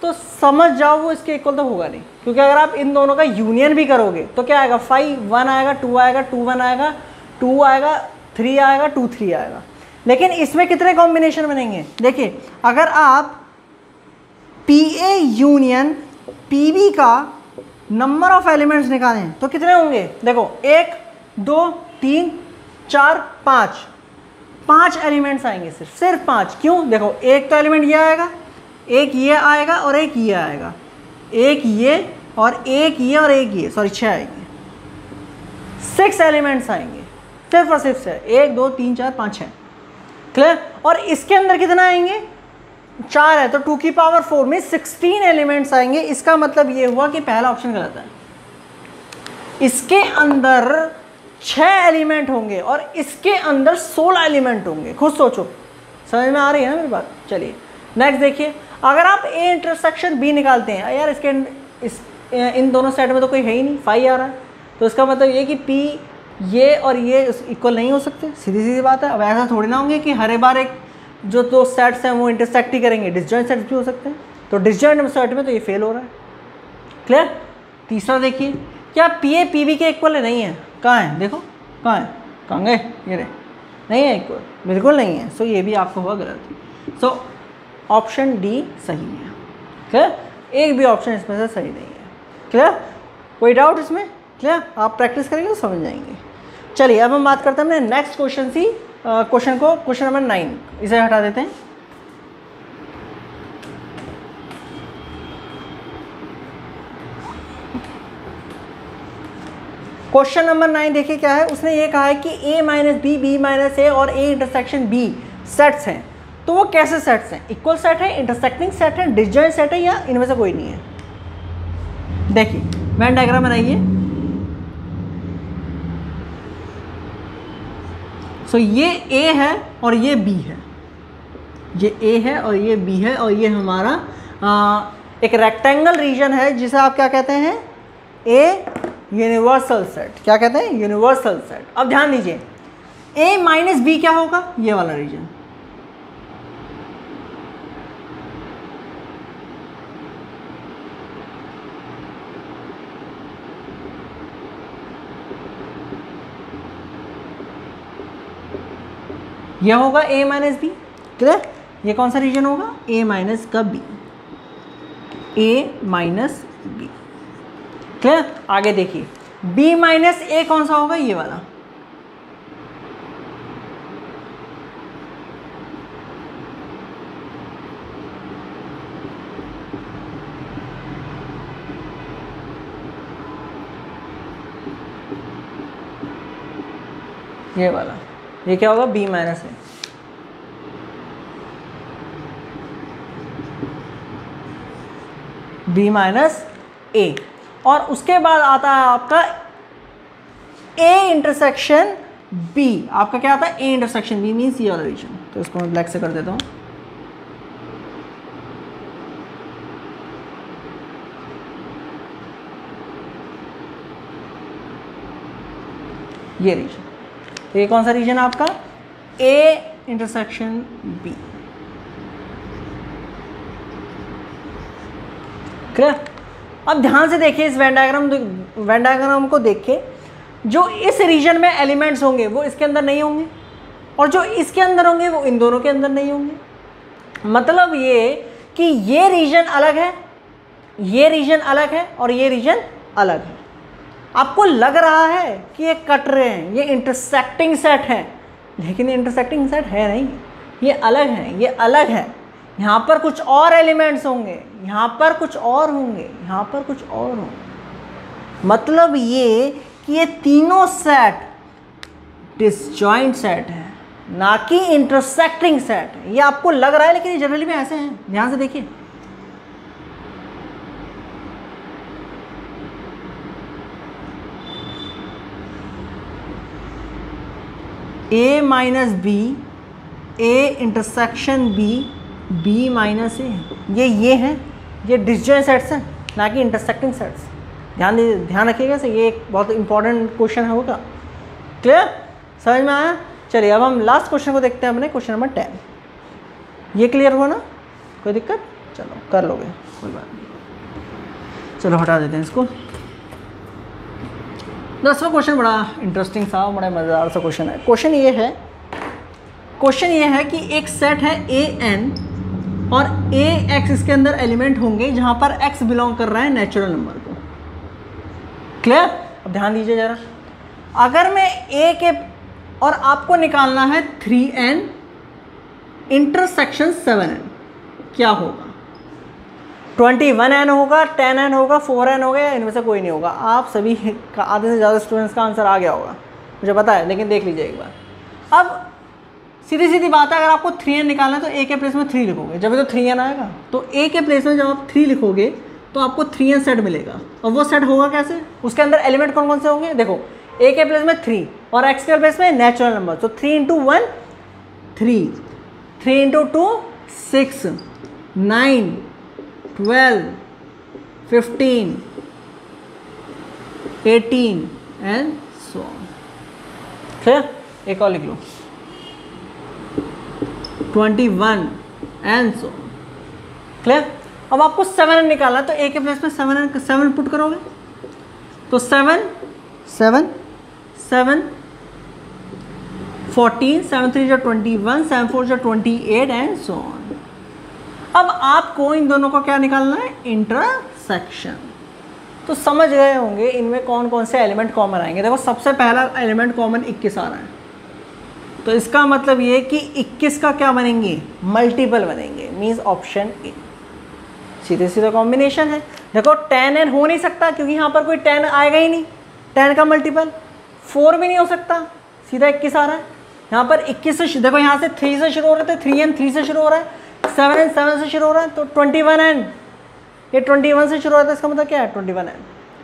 तो समझ जाओ वो इसके इक्वल तो होगा नहीं, क्योंकि अगर आप इन दोनों का यूनियन भी करोगे तो क्या आएगा? 5, 1 आएगा, 2 आएगा, 2, 1 आएगा, 2 आएगा, 3 आएगा, 2, 3 आएगा। लेकिन इसमें कितने कॉम्बिनेशन बनेंगे? देखिए, अगर आप PA यूनियन PB का नंबर ऑफ एलिमेंट्स निकालें तो कितने होंगे? देखो 1, 2, 3, 4, 5 एलिमेंट्स आएंगे, सिर्फ 5। क्यों? देखो एक तो एलिमेंट ये आएगा, एक ये आएगा और एक ये आएगा, एक ये और एक ये और एक ये, सॉरी 6 आएंगे, 6 एलिमेंट्स आएंगे, सिर्फ और सिर्फ 6, 1 2 3 4 5 6, क्लियर। और इसके अंदर कितना आएंगे, 4 है, तो 2 की पावर 4 में 16 एलिमेंट्स आएंगे। इसका मतलब ये हुआ कि पहला ऑप्शन गलत है। इसके अंदर 6 एलिमेंट होंगे और इसके अंदर 16 एलिमेंट होंगे। खुद सोचो, समझ में आ रही है ना मेरी बात। चलिए नेक्स्ट देखिए, अगर आप ए इंटरसेक्शन बी निकालते हैं, यार इन दोनों सेट में तो कोई है ही नहीं, 5 आ रहा है, तो इसका मतलब ये कि पी ये और ये इक्वल नहीं हो सकते, सीधी सीधी बात है। अब ऐसा थोड़ी ना होंगे कि हर बार एक जो 2 सेट्स हैं वो इंटरसेक्ट ही करेंगे, डिसजॉइंट सेट्स भी हो सकते हैं, तो डिसजॉइंट सेट में तो ये फेल हो रहा है, क्लियर। तीसरा देखिए, क्या पी ए पी बी के इक्वल है, नहीं है, कहाँ है, देखो कहाँ है, कहाँ गए, ये रहे, नहीं है इक्वल, बिल्कुल नहीं है, सो ये भी आपको हुआ गलत। सो ऑप्शन डी सही है, क्लियर। एक भी ऑप्शन इसमें से सही नहीं है, क्लियर। कोई डाउट इसमें, क्लियर। आप प्रैक्टिस करेंगे तो समझ जाएंगे। चलिए अब हम बात करते हैं अपने नेक्स्ट क्वेश्चन को, क्वेश्चन नंबर 9, इसे हटा देते हैं। क्वेश्चन नंबर 9 देखिए क्या है, उसने ये कहा है कि a minus B, B minus A और a इंटरसेक्शन b सेट्स हैं, तो वो कैसे सेट्स हैं, इक्वल सेट है, इंटरसेक्टिंग सेट है, डिसजॉइंट सेट है, या इनमें से कोई नहीं है। देखिए वेन डायग्राम बनाइए। सो ये a है और ये b है, ये a है और ये b है, और ये हमारा एक रेक्टेंगल रीजन है जिसे आप क्या कहते हैं, a यूनिवर्सल सेट। क्या कहते हैं, यूनिवर्सल सेट। अब ध्यान दीजिए, a माइनस बी क्या होगा, ये वाला रीजन, यह होगा a माइनस बी, क्लियर। ये कौन सा रीजन होगा, a माइनस का b, a minus B, clear. आगे देखिए, b माइनस a कौन सा होगा, ये वाला, ये वाला, ये क्या होगा, b minus a, b minus a। और उसके बाद आता है आपका a इंटरसेक्शन b। आपका क्या आता है, a इंटरसेक्शन b मीन्स ये वाला रीजन, तो इसको मैं ब्लैक से कर देता हूँ। ये रीजन, तो ये कौन सा रीजन है आपका, a इंटरसेक्शन b, क्लियर। अब ध्यान से देखिए इस वेन डायग्राम को देखिए, जो इस रीजन में एलिमेंट्स होंगे वो इसके अंदर नहीं होंगे, और जो इसके अंदर होंगे वो इन दोनों के अंदर नहीं होंगे। मतलब ये कि ये रीजन अलग है, ये रीजन अलग है, और ये रीजन अलग है। आपको लग रहा है कि ये कट रहे हैं, ये इंटरसेक्टिंग सेट है, लेकिन ये इंटरसेक्टिंग सेट है नहीं, ये अलग है, ये अलग है। यहाँ पर कुछ और एलिमेंट्स होंगे, यहाँ पर कुछ और होंगे, यहाँ पर कुछ और होंगे। मतलब ये कि ये तीनों सेट डिसजॉइंट सेट है, ना कि इंटरसेक्टिंग सेट है। ये आपको लग रहा है, लेकिन ये जनरली में ऐसे हैं। ध्यान से देखिए, a minus B, a intersection b, b minus A, ये हैं, ये डिसजॉइंट सेट्स हैं, ना कि इंटरसेक्टिंग सेट्स। ध्यान रखिएगा से, ये एक बहुत इंपॉर्टेंट क्वेश्चन होगा, क्लियर, समझ में आया। चलिए अब हम लास्ट क्वेश्चन को देखते हैं अपने, क्वेश्चन नंबर 10। ये क्लियर हुआ ना, कोई दिक्कत, चलो कर लोगे, कोई बात नहीं। चलो हटा देते हैं इसको। 10वां क्वेश्चन बड़ा इंटरेस्टिंग सा, बड़ा मज़ेदार सा क्वेश्चन है। क्वेश्चन ये है कि एक सेट है an और ax इसके अंदर एलिमेंट होंगे जहाँ पर x बिलोंग कर रहा है नेचुरल नंबर को, क्लियर। अब ध्यान दीजिए ज़रा, अगर मैं a के, और आपको निकालना है 3n इंटरसेक्शन 7n, क्या होगा। 21n होगा, 10n होगा, 4n होगा, या इनमें से कोई नहीं होगा। आप सभी का आधे से ज़्यादा स्टूडेंट्स का आंसर आ गया होगा, मुझे पता है, लेकिन देख लीजिए एक बार। अब सीधी सीधी बात है, अगर आपको 3n निकालना है तो a के प्लेस में 3 लिखोगे, जब तो 3n आएगा, तो a के प्लेस में जब आप 3 लिखोगे तो आपको 3n सेट मिलेगा। और वो सेट होगा कैसे, उसके अंदर एलिमेंट कौन कौन से होंगे, देखो a के प्लेस में 3 और x के प्लेस में नेचुरल नंबर, तो 3 × 1 3, 3 × 2 6, 9, 12, 15, 18 एंड सो ऑन। क्लियर? एक और लिख लो 21 एंड सो। क्लियर? अब आपको 7n निकालना है, तो a के प्लेस में 7 पुट करोगे, तो 7 7 7 14, 7 3 21, 7 4 28 एंड सो ऑन। अब आपको इन दोनों का क्या निकालना है, इंटरसेक्शन। तो समझ गए होंगे इनमें कौन कौन से एलिमेंट कॉमन आएंगे। देखो सबसे पहला एलिमेंट कॉमन 21 आ रहा है, तो इसका मतलब ये कि 21 का क्या बनेंगे, मल्टीपल बनेंगे, मीन्स ऑप्शन ए। सीधे सीधे कॉम्बिनेशन है। देखो 10n हो नहीं सकता क्योंकि यहाँ पर कोई 10 आएगा ही नहीं, 10 का मल्टीपल 4 भी नहीं हो सकता, सीधा 21 आ रहा है। यहाँ पर 21 से, देखो यहाँ से 3 से शुरू हो रहे थे, 3n 3 से शुरू हो रहा है, 7n 7 से शुरू हो रहा है, तो 21n, ये 21 से शुरू हो रहा था, इसका मतलब क्या है 21n।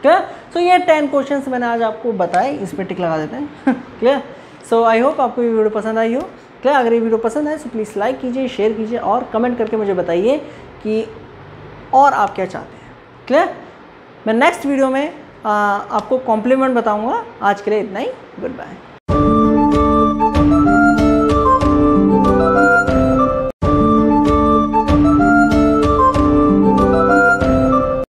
क्लियर? सो ये 10 क्वेश्चंस मैंने आज आपको बताए, इस पर टिक लगा देते हैं। क्लियर? सो आई होप आपको ये वीडियो पसंद आई हो। क्लियर? अगर ये वीडियो पसंद है तो प्लीज़ लाइक कीजिए, शेयर कीजिए और कमेंट करके मुझे बताइए कि और आप क्या चाहते हैं। क्लियर? मैं नेक्स्ट वीडियो में आपको कॉम्प्लीमेंट बताऊंगा। आज के लिए इतना ही, गुड बाय।